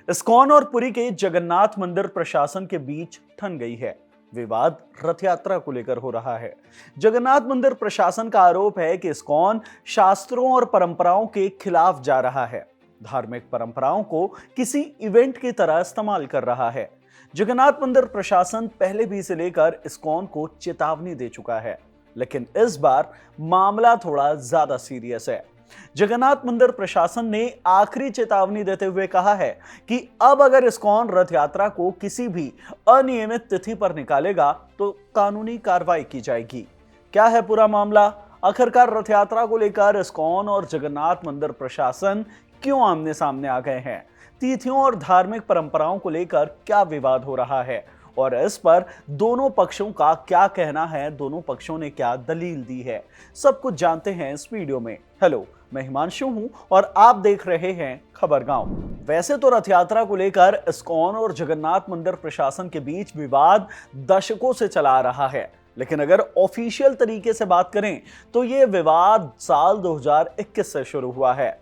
ISKCON और पुरी के जगन्नाथ मंदिर प्रशासन के बीच ठन गई है। विवाद रथ यात्रा को लेकर हो रहा है। जगन्नाथ मंदिर प्रशासन का आरोप है कि इस्कॉन शास्त्रों और परंपराओं के खिलाफ जा रहा है, धार्मिक परंपराओं को किसी इवेंट की तरह इस्तेमाल कर रहा है। जगन्नाथ मंदिर प्रशासन पहले भी इसे लेकर इस्कॉन को चेतावनी दे चुका है, लेकिन इस बार मामला थोड़ा ज्यादा सीरियस है। जगन्नाथ मंदिर प्रशासन ने आखिरी चेतावनी देते हुए कहा है कि अब अगर इस्कॉन रथ यात्रा को किसी भी अनियमित तिथि पर निकालेगा तो कानूनी कार्रवाई की जाएगी। क्या है पूरा मामला? आखिरकार रथ यात्रा को लेकर इस्कॉन और जगन्नाथ मंदिर प्रशासन क्यों आमने सामने आ गए हैं? तिथियों और धार्मिक परंपराओं को लेकर क्या विवाद हो रहा है और इस पर दोनों पक्षों का क्या कहना है, दोनों पक्षों ने क्या दलील दी है, सब कुछ जानते हैं इस वीडियो में। हेलो, मैं हिमांशु हूं और आप देख रहे हैं खबर गांव। वैसे तो रथ यात्रा को लेकर इस्कॉन और जगन्नाथ मंदिर प्रशासन के बीच विवाद दशकों से चला आ रहा है, लेकिन अगर ऑफिशियल तरीके से बात करें तो यह विवाद साल 2021 से शुरू हुआ है।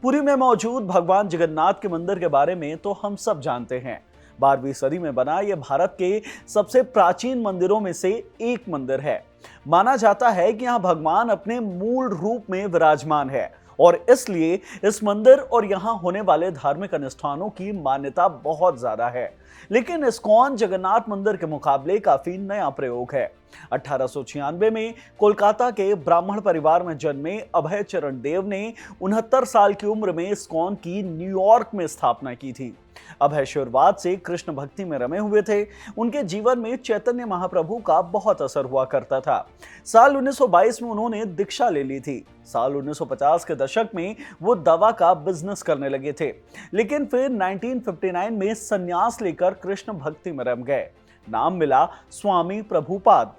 पुरी में मौजूद भगवान जगन्नाथ के मंदिर के बारे में तो हम सब जानते हैं। 12वीं सदी में बना यह भारत के सबसे प्राचीन मंदिरों में से एक मंदिर है। माना जाता है कि यहाँ भगवान अपने मूल रूप में विराजमान है और इसलिए इस मंदिर और यहाँ होने वाले धार्मिक अनुष्ठानों की मान्यता बहुत ज्यादा है। लेकिन इस्कॉन जगन्नाथ मंदिर के मुकाबले काफी नया प्रयोग है। 1896 में कोलकाता के ब्राह्मण परिवार में जन्मे अभय चरण देव ने 69 साल की उम्र में इस्कॉन की न्यूयॉर्क में स्थापना की थी। अभय शुरुआत से कृष्ण भक्ति में रमे हुए थे। उनके जीवन में चैतन्य महाप्रभु का बहुत असर हुआ करता था। साल 1922 में उन्होंने दीक्षा ले ली थी। साल 1950 के दशक में वो दवा का बिजनेस करने लगे थे, लेकिन फिर 1959 में संन्यास लेकर कृष्ण भक्ति में रम गए। नाम मिला स्वामी प्रभुपाद।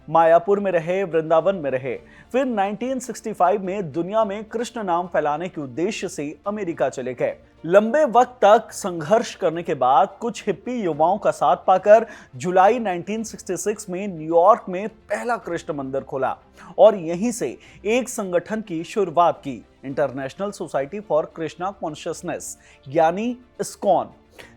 मायापुर में रहे, वृंदावन में रहे। फिर 1965 में दुनिया में कृष्ण नाम फैलाने के उद्देश्य से अमेरिका चले गए। लंबे वक्त तक संघर्ष करने के बाद कुछ हिप्पी युवाओं का साथ पाकर जुलाई 1966 में न्यूयॉर्क में पहला कृष्ण मंदिर खोला और यहीं से एक संगठन की शुरुआत की, international society for Krishna consciousness यानी इस्कॉन।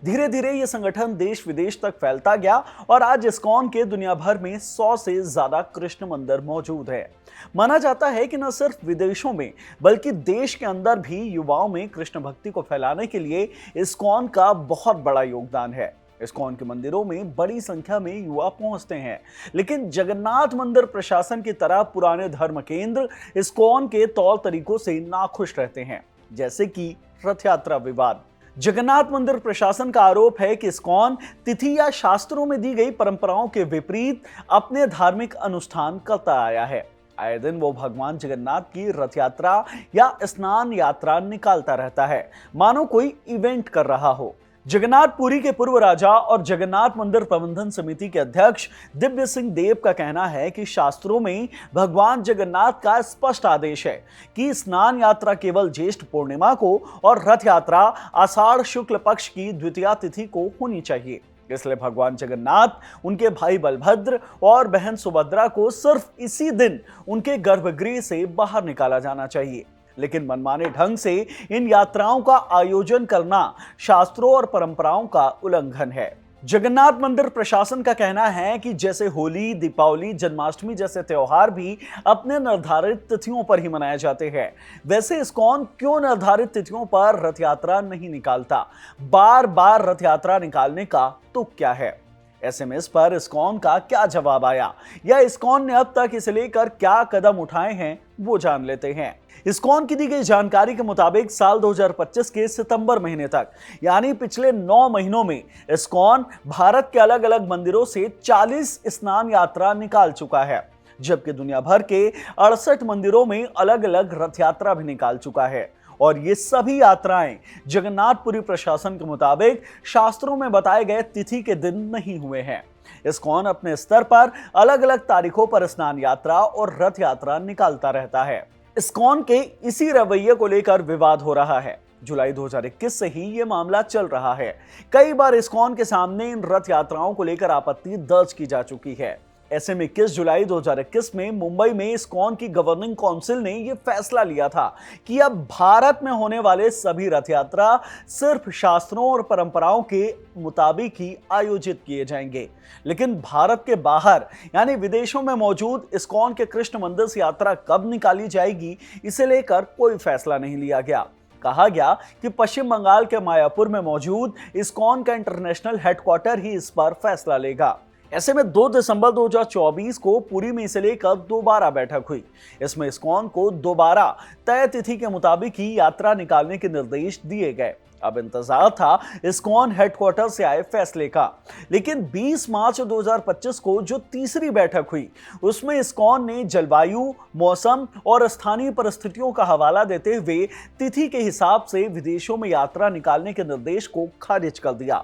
धीरे धीरे यह संगठन देश विदेश तक फैलता गया और आज इस्कॉन के दुनिया भर में 100 से ज्यादा कृष्ण मंदिर मौजूद है। माना जाता है कि न सिर्फ विदेशों में बल्कि देश के अंदर भी युवाओं में कृष्ण भक्ति को फैलाने के लिए इस्कॉन का बहुत बड़ा योगदान है। इस्कॉन के मंदिरों में बड़ी संख्या में युवा पहुंचते हैं, लेकिन जगन्नाथ मंदिर प्रशासन की तरह पुराने धर्म केंद्र इस्कॉन के तौर तरीकों से नाखुश रहते हैं, जैसे कि रथ यात्रा विवाद। जगन्नाथ मंदिर प्रशासन का आरोप है कि इस्कॉन तिथि या शास्त्रों में दी गई परंपराओं के विपरीत अपने धार्मिक अनुष्ठान करता आया है। आए दिन वो भगवान जगन्नाथ की रथ यात्रा या स्नान यात्रा निकालता रहता है, मानो कोई इवेंट कर रहा हो। जगन्नाथ पुरी के पूर्व राजा और जगन्नाथ मंदिर प्रबंधन समिति के अध्यक्ष दिव्य सिंह देव का कहना है कि शास्त्रों में भगवान जगन्नाथ का स्पष्ट आदेश है कि स्नान यात्रा केवल ज्येष्ठ पूर्णिमा को और रथ यात्रा आषाढ़ शुक्ल पक्ष की द्वितीया तिथि को होनी चाहिए। इसलिए भगवान जगन्नाथ, उनके भाई बलभद्र और बहन सुभद्रा को सिर्फ इसी दिन उनके गर्भगृह से बाहर निकाला जाना चाहिए। लेकिन मनमाने ढंग से इन यात्राओं का आयोजन करना शास्त्रों और परंपराओं का उल्लंघन है। जगन्नाथ मंदिर प्रशासन का कहना है कि जैसे होली, दीपावली, जन्माष्टमी जैसे त्योहार भी अपने निर्धारित तिथियों पर ही मनाए जाते हैं, वैसे इस्कॉन क्यों निर्धारित तिथियों पर रथ यात्रा नहीं निकालता? बार बार रथ यात्रा निकालने का तो क्या है? एसएमएस पर इस्कॉन का क्या जवाब आया या इस्कॉन ने अब तक इसे लेकर क्या कदम उठाए हैं, वो जान लेते हैं। इस्कॉन की दी गई जानकारी के मुताबिक साल 2025 के सितंबर महीने तक यानी पिछले 9 महीनों में इस्कॉन भारत के अलग अलग मंदिरों से 40 स्नान यात्रा निकाल चुका है, जबकि दुनिया भर के 68 मंदिरों में अलग अलग रथ यात्रा भी निकाल चुका है। और ये सभी यात्राएं जगन्नाथपुरी प्रशासन के मुताबिक शास्त्रों में बताए गए तिथि के दिन नहीं हुए हैं। इस्कॉन अपने स्तर पर अलग अलग तारीखों पर स्नान यात्रा और रथ यात्रा निकालता रहता है। इस्कॉन के इसी रवैये को लेकर विवाद हो रहा है। जुलाई 2021 से ही ये मामला चल रहा है। कई बार इस्कॉन के सामने इन रथ यात्राओं को लेकर आपत्ति दर्ज की जा चुकी है। ऐसे में 21 जुलाई 2021 में मुंबई में इस्कॉन की गवर्निंग काउंसिल ने यह फैसला लिया था कि अब भारत में होने वाले सभी रथ यात्रा सिर्फ शास्त्रों और परंपराओं के मुताबिक ही आयोजित किए जाएंगे। लेकिन भारत के बाहर यानी विदेशों में मौजूद इस्कॉन के कृष्ण मंदिर से यात्रा कब निकाली जाएगी, इसे लेकर कोई फैसला नहीं लिया गया। कहा गया कि पश्चिम बंगाल के मायापुर में मौजूद इस्कॉन का इंटरनेशनल हेडक्वार्टर ही इस पर फैसला लेगा। ऐसे में 2 दिसंबर 2024 को पुरी में इसे लेकर दोबारा बैठक हुई। इसमें इस्कॉन को दोबारा तय तिथि के मुताबिक ही यात्रा निकालने के निर्देश दिए गए। अब इंतजार था इस्कॉन हेडक्वार्टर से आए फैसले का। लेकिन 20 मार्च 2025 को जो तीसरी बैठक हुई, उसमें इस्कॉन ने जलवायु, मौसम और स्थानीय परिस्थितियों का हवाला देते हुए तिथि के हिसाब से विदेशों में यात्रा निकालने के निर्देश को खारिज कर दिया।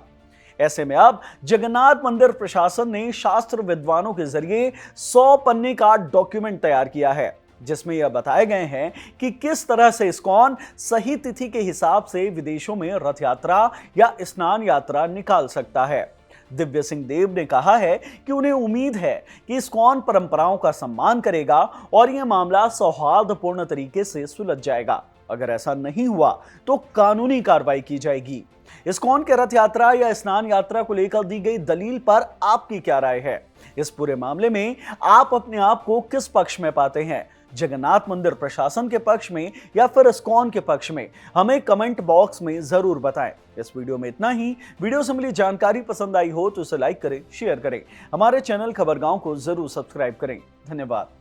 ऐसे में अब जगन्नाथ मंदिर प्रशासन ने शास्त्र विद्वानों के जरिए 100 पन्ने का डॉक्यूमेंट तैयार किया है, जिसमें यह बताए गए हैं कि किस तरह से इस्कॉन सही तिथि के हिसाब से विदेशों में रथ यात्रा या स्नान यात्रा निकाल सकता है। दिव्य सिंह देव ने कहा है कि उन्हें उम्मीद है कि इस्कॉन परंपराओं का सम्मान करेगा और यह मामला सौहार्दपूर्ण तरीके से सुलझ जाएगा। अगर ऐसा नहीं हुआ तो कानूनी कार्रवाई की जाएगी। इस्कॉन के रथ यात्रा या स्नान यात्रा को लेकर दी गई दलील पर आपकी क्या राय है? इस पूरे मामले में आप अपने आप को किस पक्ष में पाते हैं, जगन्नाथ मंदिर प्रशासन के पक्ष में या फिर इस्कॉन के पक्ष में? हमें कमेंट बॉक्स में जरूर बताएं। इस वीडियो में इतना ही। वीडियो से मिली जानकारी पसंद आई हो तो इसे लाइक करें, शेयर करें। हमारे चैनल खबरगांव को जरूर सब्सक्राइब करें। धन्यवाद।